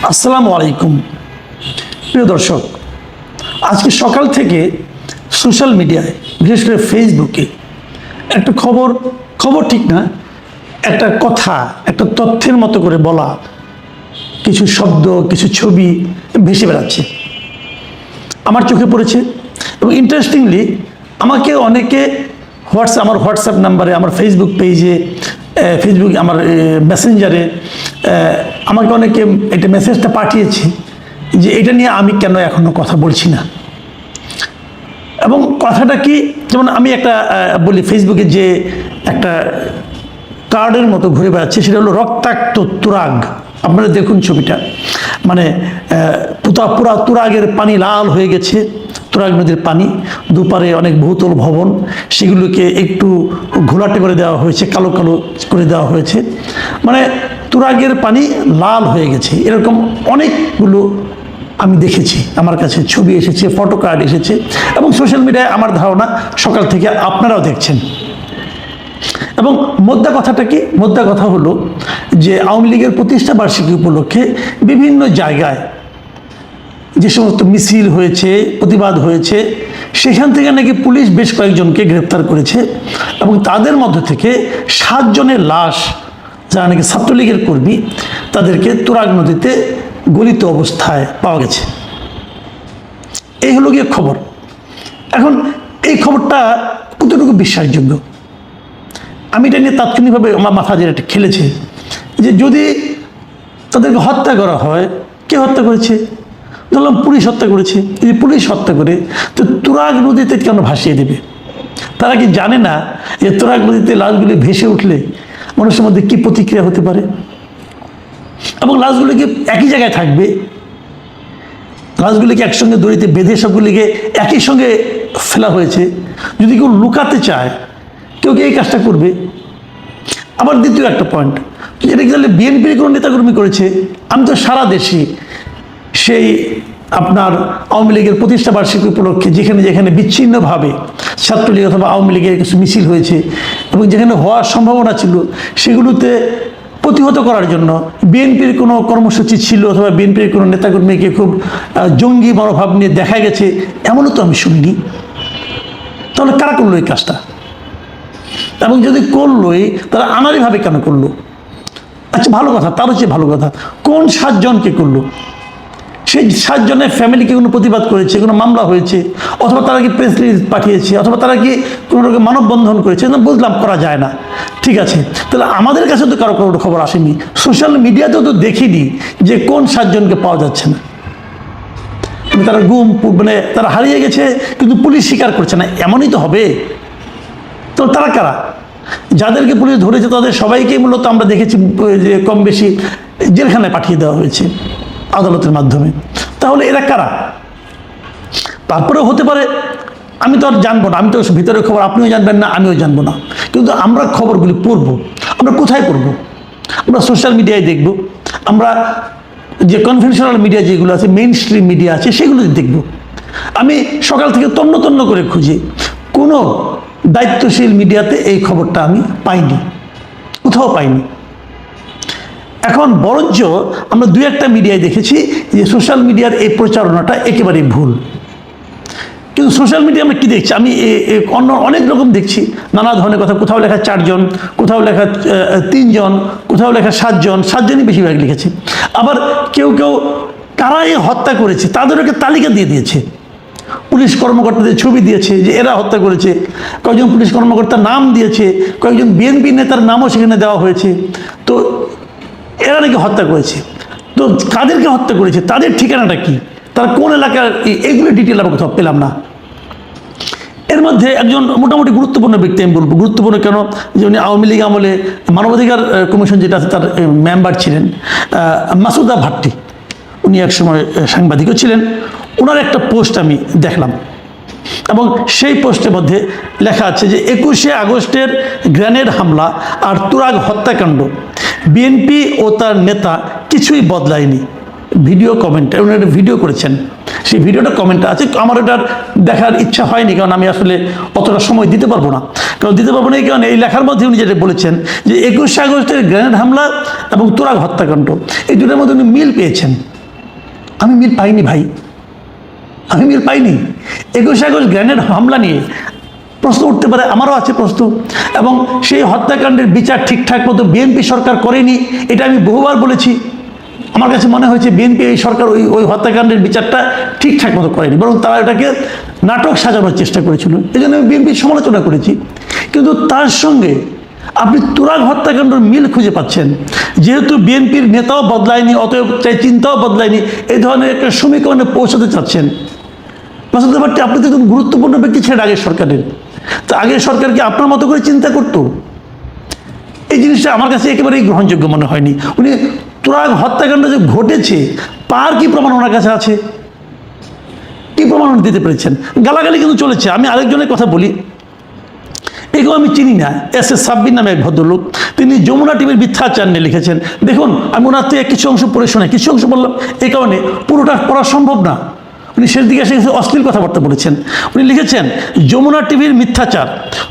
আসসালামু আলাইকুম প্রিয় দর্শক, আজকে সকাল থেকে সোশ্যাল মিডিয়ায় বিশেষ করে ফেসবুকে একটা খবর ঠিক না, একটা কথা, একটা তথ্যের মতো করে বলা কিছু শব্দ, কিছু ছবি ভেসে বেড়াচ্ছে, আমার চোখে পড়েছে। এবং ইন্টারেস্টিংলি আমাকে অনেকে আমার হোয়াটসঅ্যাপ নাম্বারে, আমার ফেসবুক পেজে, ফেসবুক আমার মেসেঞ্জারে আমাকে অনেকে এটা মেসেজটা পাঠিয়েছে যে এটা নিয়ে আমি কেন এখনও কথা বলছি না। এবং কথাটা কি, যেমন আমি একটা বলি, ফেসবুকে যে একটা কার্ডের মতো ঘুরে বেড়াচ্ছে সেটা হলো রক্তাক্ত তুরাগ। আপনারা দেখুন ছবিটা, মানে পুরা তুরাগের পানি লাল হয়ে গেছে, তুরাগ নদীর পানি, দুপারে অনেক বহুতল ভবন, সেগুলোকে একটু ঘোলাটে করে দেওয়া হয়েছে, কালো কালো করে দেওয়া হয়েছে, মানে তুরাগের পানি লাল হয়ে গেছে। এরকম অনেকগুলো আমি দেখেছি, আমার কাছে ছবি এসেছে, ফটো কার্ড এসেছে, এবং সোশ্যাল মিডিয়ায় আমার ধারণা সকাল থেকে আপনারাও দেখছেন। এবং মোদ্দা কথাটা কি? মোদ্দা কথা হলো যে আওয়ামী লীগের প্রতিষ্ঠা বার্ষিকী উপলক্ষে বিভিন্ন জায়গায় যে সমস্ত মিছিল হয়েছে, প্রতিবাদ হয়েছে, সেখান থেকে নাকি পুলিশ বেশ কয়েকজনকে গ্রেপ্তার করেছে, এবং তাদের মধ্য থেকে 7 জনের লাশ, যারা নাকি ছাত্রলীগের কর্মী, তাদেরকে তুরাগ নদীতে গলিত অবস্থায় পাওয়া গেছে। এই হলো গিয়ে খবর। এখন এই খবরটা কতটুকু বিশ্বাসযোগ্য, আমি এটা নিয়ে তাৎক্ষণিকভাবে আমার মাথা যেটা খেলেছে যে যদি তাদেরকে হত্যা করা হয়, কে হত্যা করেছে? ধরলাম পুলিশ হত্যা করেছে। যদি পুলিশ হত্যা করে, তো তুরাগ নদীতে কেন ভাসিয়ে দেবে? তারা কি জানে না যে তুরাগ নদীতে লাশগুলি ভেসে উঠলে মানুষের মধ্যে কী প্রতিক্রিয়া হতে পারে? এবং লাশগুলি কি একই জায়গায় থাকবে? লাশগুলিকে একসঙ্গে দড়িতে বেঁধে সবগুলিকে একই সঙ্গে ফেলা হয়েছে। যদি কেউ লুকাতে চায়, কেউ কি এই কাজটা করবে? আবার দ্বিতীয় একটা পয়েন্ট, এটা কি তাহলে বিএনপির কোনো নেতাকর্মী করেছে? আমি তো সারা দেশে সেই আপনার আওয়ামী লীগের প্রতিষ্ঠা বার্ষিকী উপলক্ষে যেখানে যেখানে বিচ্ছিন্নভাবে ছাত্রলীগ অথবা আওয়ামী লীগের কিছু মিছিল হয়েছে এবং যেখানে হওয়ার সম্ভাবনা ছিল, সেগুলোতে প্রতিহত করার জন্য বিএনপির কোনো কর্মসূচি ছিল অথবা বিএনপির কোনো নেতাকর্মীকে খুব জঙ্গি মনোভাব নিয়ে দেখা গেছে, এমনও তো আমি শুনিনি। তাহলে কারা করলো এই কাজটা? এবং যদি করলোই, তারা আনাড়িভাবে কেন করলো? আচ্ছা, ভালো কথা, তার হচ্ছে ভালো কথা, কোন 7 জনকে করলো? সেই 7 জনের ফ্যামিলিকে কোনো প্রতিবাদ করেছে, কোনো মামলা হয়েছে, অথবা তারা কি প্রেস রিলিজ পাঠিয়েছে, অথবা তারা কি কোনো রকম মানববন্ধন করেছে? না, বুঝলাম করা যায় না, ঠিক আছে। তাহলে আমাদের কাছে তো কারো কোনো খবর আসেনি, সোশ্যাল মিডিয়াতেও তো দেখিনি যে কোন 7 জনকে পাওয়া যাচ্ছে না। তারা মানে তারা হারিয়ে গেছে, কিন্তু পুলিশ স্বীকার করছে না, এমনই তো হবে। তো তারা কারা? যাদেরকে পুলিশ ধরেছে তাদের সবাইকেই মূলত আমরা দেখেছি যে কম বেশি জেলখানায় পাঠিয়ে দেওয়া হয়েছে আদালতের মাধ্যমে। তাহলে এরা কারা? তারপরেও হতে পারে, আমি তো আর জানবো না, আমি তো ভিতরের খবর আপনিও জানবেন না, আমিও জানবো না, কিন্তু আমরা খবরগুলি পড়বো। আমরা কোথায় পড়বো? আমরা সোশ্যাল মিডিয়ায় দেখব, আমরা যে কনভেনশনাল মিডিয়া যেগুলো আছে, মেইন স্ট্রিম মিডিয়া আছে, সেগুলো দেখব। আমি সকাল থেকে তন্ন তন্ন করে খুঁজি, কোনো দায়িত্বশীল মিডিয়াতে এই খবরটা আমি পাইনি, কোথাও পাইনি। এখন বরঞ্চ আমরা 2-1টা মিডিয়ায় দেখেছি যে সোশ্যাল মিডিয়ার এই প্রচারণাটা একেবারেই ভুল। কিন্তু সোশ্যাল মিডিয়া আমরা কী দেখছি? আমি অন্য অনেক রকম দেখছি, নানা ধরনের কথা। কোথাও লেখা 4 জন, কোথাও লেখা 3 জন, কোথাও লেখা 7 জন, 7 জনই বেশিরভাগ লিখেছে। আবার কেউ কেউ কারাই হত্যা করেছে তাদেরকে তালিকা দিয়ে দিয়েছে, পুলিশ কর্মকর্তাদের ছবি দিয়েছে যে এরা হত্যা করেছে, কয়েকজন পুলিশ কর্মকর্তার নাম দিয়েছে, কয়েকজন বিএনপি নেতার নামও সেখানে দেওয়া হয়েছে। তো এরা নাকি হত্যা করেছে। তো কাদেরকে হত্যা করেছে, তাদের ঠিকানাটা কি, তারা কোন এলাকার, এগুলো ডিটেল আমরা কোথাও পেলাম না। এর মধ্যে একজন মোটামুটি গুরুত্বপূর্ণ ব্যক্তি, আমি বলবো গুরুত্বপূর্ণ কেন, যে উনি আওয়ামী লীগ আমলে মানবাধিকার কমিশন যেটা আছে তার মেম্বার ছিলেন, মাসুদা ভাট্টি। উনি একসময় সাংবাদিকও ছিলেন। ওনার একটা পোস্ট আমি দেখলাম, এবং সেই পোস্টের মধ্যে লেখা আছে যে 21শে আগস্টের গ্রেনেড হামলা আর তুরাগ হত্যাকাণ্ড, বিএনপি ও তার নেতা কিছুই বদলায়নি। ভিডিও কমেন্ট, উনি একটা ভিডিও করেছেন, সেই ভিডিওটা কমেন্টটা আছে। আমার এটার দেখার ইচ্ছা হয়নি, কারণ আমি আসলে অতটা সময় দিতে পারবো না। কারণ দিতে পারবো না এই কারণে, এই লেখার মধ্যে উনি যেটা বলেছেন যে 21শে আগস্টের গ্রেনেড হামলা এবং তুরাগ হত্যাকাণ্ড, এই দুটোর মধ্যে উনি মিল পেয়েছেন। আমি মিল পাইনি ভাই, আমি মিল পাইনি। 21শে আগস্ট গ্রেনেড হামলা নিয়ে প্রশ্ন উঠতে পারে, আমারও আছে প্রশ্ন, এবং সেই হত্যাকাণ্ডের বিচার ঠিকঠাক মতো বিএনপি সরকার করেনি, এটা আমি বহুবার বলেছি। আমার কাছে মনে হয়েছে বিএনপি এই সরকার ওই হত্যাকাণ্ডের বিচারটা ঠিকঠাক মতো করেনি, বরং তারা এটাকে নাটক সাজানোর চেষ্টা করেছিল। এই জন্য আমি বিএনপির সমালোচনা করেছি। কিন্তু তার সঙ্গে আপনি তুরাগ হত্যাকাণ্ডের মিল খুঁজে পাচ্ছেন। যেহেতু বিএনপির নেতাও বদলায়নি, অতএব তাই চিন্তাও বদলায়নি, এই ধরনের একটা সমীকরণে পৌঁছাতে চাচ্ছেন। মাসুদ ভাট্টি, আপনি তো একজন গুরুত্বপূর্ণ ব্যক্তি ছিলেন আগের সরকারের, তো আগের সরকারকে আপনার মতো করে চিন্তা করতো? এই জিনিসটা আমার কাছে একেবারেই গ্রহণযোগ্য মনে হয়নি। উনি তুরাগ হত্যাকাণ্ড যে ঘটেছে তার কি প্রমাণ ওনার কাছে আছে? কি প্রমাণ দিতে পেরেছেন? গালাগালি কিন্তু চলেছে। আমি আরেকজনের কথা বলি, একেও আমি চিনি না, এস এস সাব্বির নামে এক ভদ্রলোক, তিনি যমুনা টিভির মিথ্যাচার নিয়ে লিখেছেন। দেখুন, আমি ওনার থেকে কিছু অংশ পড়ে শোনাই, কিছু অংশ বললাম এই কারণে, পুরোটা পড়া সম্ভব না। উনি শেষ দিকে এসে কিছু অশ্লীল কথাবার্তা বলেছেন। উনি লিখেছেন, যমুনা টিভির মিথ্যাচার,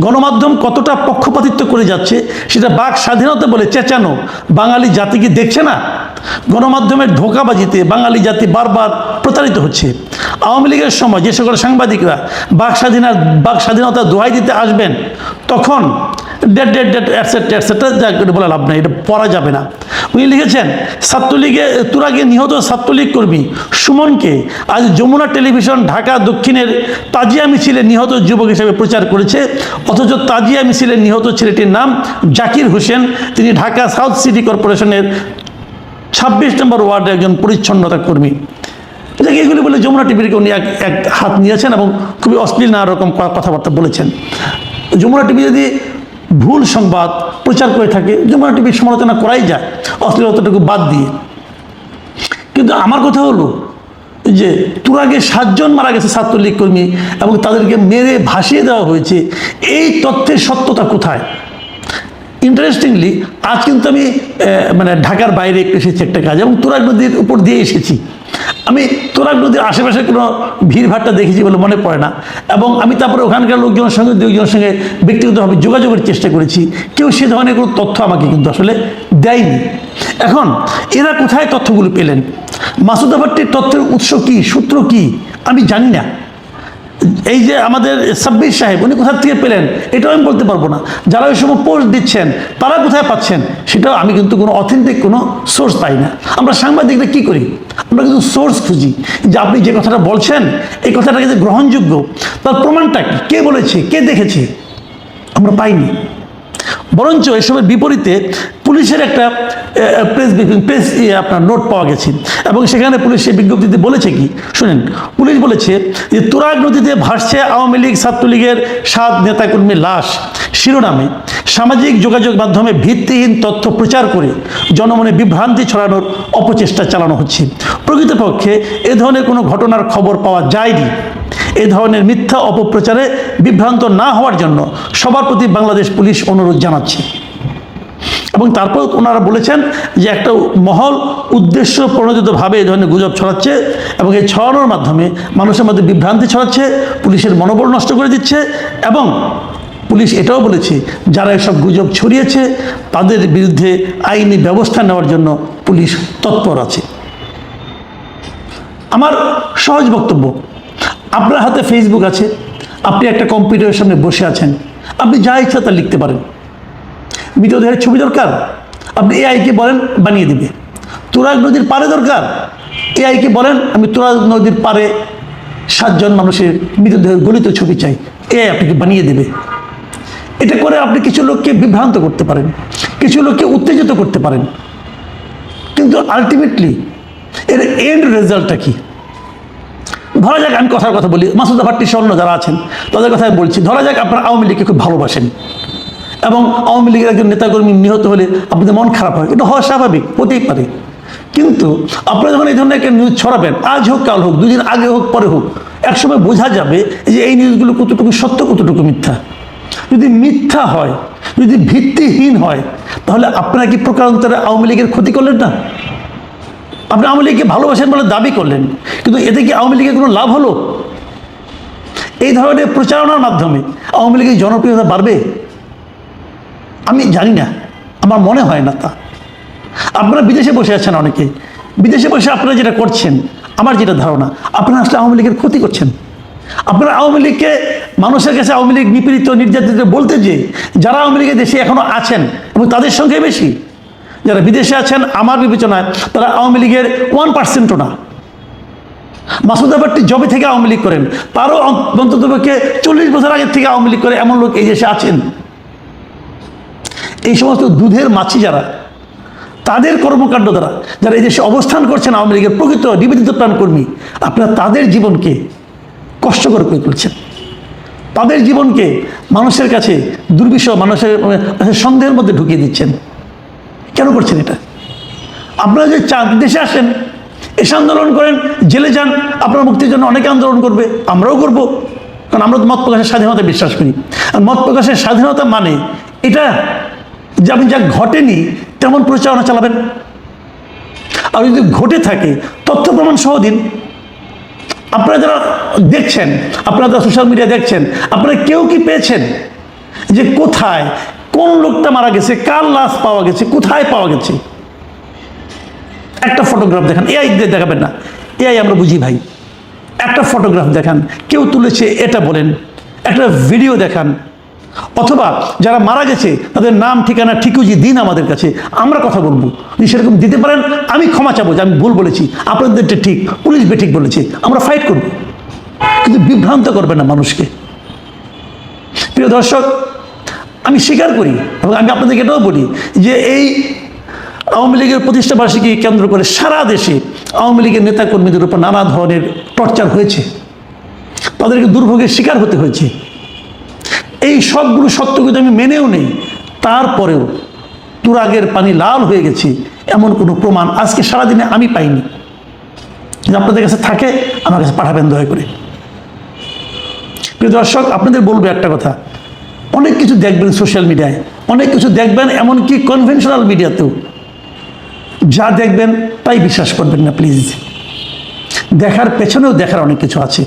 গণমাধ্যম কতটা পক্ষপাতিত্ব করে যাচ্ছে সেটা বাক স্বাধীনতা বলে চেঁচানো বাঙালি জাতি কি দেখছে না? গণমাধ্যমের ধোঁকাবাজিতে বাঙালি জাতি বারবার প্রতারিত হচ্ছে। আওয়ামী লীগের সময় যে সকল সাংবাদিকরা বাক স্বাধীনতা দোহাই দিতে আসবেন, তখন অ্যাটসেট্রা বলে লাভ নাই, এটা পড়া যাবে না। উনি লিখেছেন, ছাত্রলীগে তুরাগে নিহত ছাত্রলীগ কর্মী সুমনকে আজ যমুনা টেলিভিশন ঢাকা দক্ষিণের তাজিয়া মিছিলে নিহত যুবক হিসেবে প্রচার করেছে, অথচ তাজিয়া মিছিলে নিহত ছেলেটির নাম জাকির হোসেন। তিনি ঢাকা সাউথ সিটি কর্পোরেশনের 26 নম্বর ওয়ার্ডের একজন পরিচ্ছন্নতা কর্মী। এগুলি বলে যমুনা টিভিকে উনি এক হাত নিয়েছেন এবং খুবই অশ্লীল নানা রকম কথাবার্তা বলেছেন। যমুনা টিভি যদি ভুল সংবাদ প্রচার করে থাকে, যমুনা টিভির সমালোচনা করাই যায় অশ্লীলতাটুকু বাদ দিয়ে। কিন্তু আমার কথা হলো যে তুরাগে 7 জন মারা গেছে ছাত্রলীগ কর্মী এবং তাদেরকে মেরে ভাসিয়ে দেওয়া হয়েছে, এই তথ্যের সত্যতা কোথায়? ইন্টারেস্টিংলি আজ কিন্তু আমি ঢাকার বাইরে একটু এসেছি একটা কাজ, এবং তুরাগ নদীর উপর দিয়ে এসেছি। আমি তুরাগ নদীর আশেপাশে কোনো ভিড়ভাট্টা দেখেছি বলে মনে পড়ে না, এবং আমি তারপরে ওখানকার লোকজনের সঙ্গে দুজনের সঙ্গে ব্যক্তিগতভাবে যোগাযোগের চেষ্টা করেছি। কেউ সে ধরনের কোনো তথ্য আমাকে কিন্তু আসলে দেয়নি। এখন এরা কোথায় তথ্যগুলো পেলেন? মাসুদ ভাট্টির তথ্যের উৎস কি, সূত্র কি, আমি জানি না। এই যে আমাদের সাব্বির সাহেব, উনি কোথা থেকে পেলেন এটাও আমি বলতে পারবো না। যারা ওই সময় পোস্ট দিচ্ছেন তারা কোথায় পাচ্ছেন সেটাও আমি কিন্তু কোনো অথেন্টিক কোনো সোর্স পাই না। আমরা সাংবাদিকরা কি করি? আমরা কিন্তু সোর্স খুঁজি, যে আপনি যে কথাটা বলছেন এই কথাটা কিন্তু গ্রহণযোগ্য, তার প্রমাণটা কি, কে বলেছে, কে দেখেছে, আমরা পাইনি। বরঞ্চ এসবের বিপরীতে পুলিশের একটা প্রেস আপনার নোট পাওয়া গেছে, এবং সেখানে পুলিশ সেই বিজ্ঞপ্তিতে বলেছে কি শুনেন। পুলিশ বলেছে যে তুরাগ নদীতে ভাসছে আওয়ামী লীগ ছাত্রলীগের 7 নেতাকর্মীর লাশ শিরোনামে সামাজিক যোগাযোগ মাধ্যমে ভিত্তিহীন তথ্য প্রচার করে জনমনে বিভ্রান্তি ছড়ানোর অপচেষ্টা চালানো হচ্ছে। প্রকৃতপক্ষে এ ধরনের কোনো ঘটনার খবর পাওয়া যায়নি। এ ধরনের মিথ্যা অপপ্রচারে বিভ্রান্ত না হওয়ার জন্য সবার প্রতি বাংলাদেশ পুলিশ অনুরোধ জানাচ্ছে। এবং তারপর ওনারা বলেছেন যে একটা মহল উদ্দেশ্য প্রণোদিতভাবে এই ধরনের গুজব ছড়াচ্ছে, এবং এই ছড়ানোর মাধ্যমে মানুষের মধ্যে বিভ্রান্তি ছড়াচ্ছে, পুলিশের মনোবল নষ্ট করে দিচ্ছে। এবং পুলিশ এটাও বলেছে যারা এসব গুজব ছড়িয়েছে তাদের বিরুদ্ধে আইনি ব্যবস্থা নেওয়ার জন্য পুলিশ তৎপর আছে। আমার সহজ বক্তব্য, আপনার হাতে ফেসবুক আছে, আপনি একটা কম্পিউটারের সামনে বসে আছেন, আপনি যা ইচ্ছা তা লিখতে পারেন। মৃতদেহের ছবি দরকার, আপনি এআইকে বলেন বানিয়ে দিবে। তুরাগ নদীর পাড়ে দরকার, এআইকে বলেন আমি তুরাগ নদীর পাড়ে 7 জন মানুষের মৃতদেহের গলিত ছবি চাই, এআই আপনাকে বানিয়ে দেবে। এটা করে আপনি কিছু লোককে বিভ্রান্ত করতে পারেন, কিছু লোককে উত্তেজিত করতে পারেন, কিন্তু আলটিমেটলি এর এন্ড রেজাল্টটা কি? ধরা যাক, আমি কথার কথা বলি, মাসুদ ভাট্টি স্বর্ণ যারা আছেন তাদের কথা আমি বলছি। ধরা যাক আপনারা আওয়ামী লীগকে খুব ভালোবাসেন, এবং আওয়ামী লীগের একজন নেতাকর্মী নিহত হলে আপনাদের মন খারাপ হয়, এটা হওয়া স্বাভাবিক, হতেই পারে। কিন্তু আপনারা যখন এই ধরনের একটা নিউজ ছড়াবেন, আজ হোক কাল হোক, 2 দিন আগে হোক পরে হোক, একসময় বোঝা যাবে যে এই নিউজগুলো কতটুকু সত্য কতটুকু মিথ্যা। যদি মিথ্যা হয়, যদি ভিত্তিহীন হয়, তাহলে আপনারা কি প্রকারান্তরে আওয়ামী লীগের ক্ষতি করলেন না? আপনি আওয়ামী লীগকে ভালোবাসেন বলে দাবি করলেন, কিন্তু এতে কি আওয়ামী লীগের কোনো লাভ হলো? এই ধরনের প্রচারণার মাধ্যমে আওয়ামী লীগের জনপ্রিয়তা বাড়বে? আমি জানি না, আমার মনে হয় না তা। আপনারা বিদেশে বসে আছেন, অনেকে বিদেশে বসে আপনারা যেটা করছেন, আমার যেটা ধারণা, আপনারা আসলে আওয়ামী লীগের ক্ষতি করছেন। আপনারা আওয়ামী লীগকে মানুষের কাছে আওয়ামী লীগ নিপীড়িত নির্যাতিত বলতে, যে যারা আওয়ামী লীগের দেশে এখনো আছেন এবং তাদের সংখ্যা বেশি, যারা বিদেশে আছেন আমার বিবেচনায় তারা আওয়ামী লীগের 1%ও না। মাসুদ আবারটি জবে থেকে আওয়ামী লীগ করেন, তারও অন্ততপক্ষে 40 বছর আগের থেকে আওয়ামী লীগ করে এমন লোক এই দেশে আছেন। এই সমস্ত দুধের মাছি যারা, তাদের কর্মকাণ্ড দ্বারা যারা এই দেশে অবস্থান করছেন আওয়ামী লীগের প্রকৃত নিবেদিত প্রাণকর্মী, আপনারা তাদের জীবনকে কষ্টকর করে তুলছেন, তাদের জীবনকে মানুষের কাছে দুর্বিষহ, মানুষের সন্দেহের মধ্যে ঢুকিয়ে দিচ্ছেন। কেন করছেন এটা? আপনারা যে চান দেশে আসেন, এসে আন্দোলন করেন, জেলে যান, আপনার মুক্তির জন্য অনেকে আন্দোলন করবে, আমরাও করব, কারণ আমরা তো মত প্রকাশের স্বাধীনতা বিশ্বাস করি। আর মত প্রকাশের স্বাধীনতা মানে এটা যে আপনি যা ঘটেনি তেমন প্রচারণা চালাবেন। আর যদি ঘটে থাকে তথ্য প্রমাণ সহ দিন। আপনারা যারা দেখছেন, আপনারা যারা সোশ্যাল মিডিয়া দেখছেন, আপনারা কেউ কি পেয়েছেন যে কোথায় কোন লোকটা মারা গেছে, কার লাশ পাওয়া গেছে, কোথায় পাওয়া গেছে? একটা ফটোগ্রাফ দেখান, এআই দিয়ে দেখাবেন না, এআই আমরা বুঝি ভাই। একটা ফটোগ্রাফ দেখান, কেউ তুলেছে এটা বলেন, একটা ভিডিও দেখান, অথবা যারা মারা গেছে তাদের নাম ঠিকানা ঠিকুজি দিন আমাদের কাছে, আমরা কথা বলবো। যদি সেরকম দিতে পারেন আমি ক্ষমা চাবো যে আমি ভুল বলেছি, আপনাদেরটা ঠিক, পুলিশ বেঠিক বলেছে, আমরা ফাইট করব, কিন্তু বিভ্রান্ত করবে না মানুষকে। প্রিয় দর্শক, আমি স্বীকার করি এবং আমি আপনাদেরকে এটাও বলি যে এই আওয়ামী লীগের প্রতিষ্ঠাবার্ষিকী কেন্দ্র করে সারা দেশে আওয়ামী লীগের নেতাকর্মীদের উপর নানা ধরনের টর্চার হয়েছে, তাদেরকে দুর্ভোগের শিকার হতে হয়েছে। এই সবগুলো সত্য কিন্তু আমি মেনেও নেই, তারপরেও তুরাগের পানি লাল হয়ে গেছে এমন কোনো প্রমাণ আজকে সারাদিনে আমি পাইনি। যদি আপনাদের কাছে থাকে আমার কাছে পাঠাবেন দয়া করে। প্রিয় দর্শক, আপনাদের বলবো একটা কথা, অনেক কিছু দেখবেন সোশ্যাল মিডিয়ায়, অনেক কিছু দেখবেন এমনকি কনভেনশনাল মিডিয়াতেও, যা দেখবেন তাই বিশ্বাস করবেন না প্লিজ। দেখার পেছনেও দেখার অনেক কিছু আছে।